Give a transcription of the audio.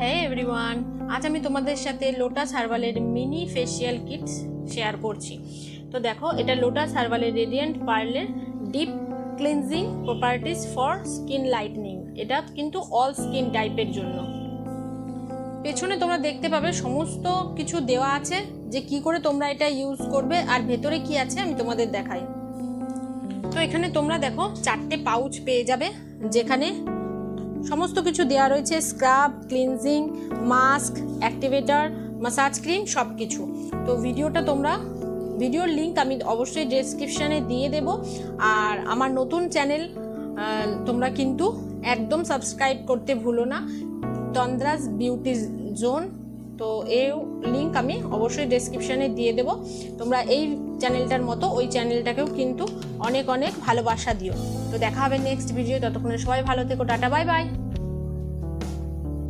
হে everyone, আজ আমি তোমাদের সাথে লোটাস হার্বালের মিনি ফেসিয়াল কিটস শেয়ার করছি। তো দেখো, এটা লোটাস হার্বালের রেডিয়েন্ট পার্লের deep cleansing properties for skin lightening. এটা কিন্তু অল স্কিন টাইপের জন্য। পেছনে তোমরা দেখতে পাবে সমস্ত কিছু দেওয়া আছে যে কি করে তোমরা এটা ইউজ করবে, আর ভেতরে কি আছে আমি তোমাদের দেখাই। তো এখানে তোমরা দেখো 4টে পাউচ পেয়ে যাবে, যেখানে সমস্ত কিছু দেওয়া রয়েছে, scrub, cleansing, mask, activator, massage cream, সব কিছু। তো ভিডিওর লিঙ্ক আমি অবশ্যই ডেসক্রিপশানে দিয়ে দেব। আর আমার নতুন চ্যানেল তোমরা কিন্তু একদম সাবস্ক্রাইব করতে ভুলো না, তন্দ্রাস বিউটি জোন। তো এই লিঙ্ক আমি অবশ্যই ডেসক্রিপশানে দিয়ে দেব। তোমরা এই চ্যানেলটার মতো ওই চ্যানেলটাকেও কিন্তু অনেক অনেক ভালোবাসা দিও। তো দেখা হবে নেক্সট ভিডিও। ততক্ষণে সবাই ভালো থেকো, টাটা, বাই বাই।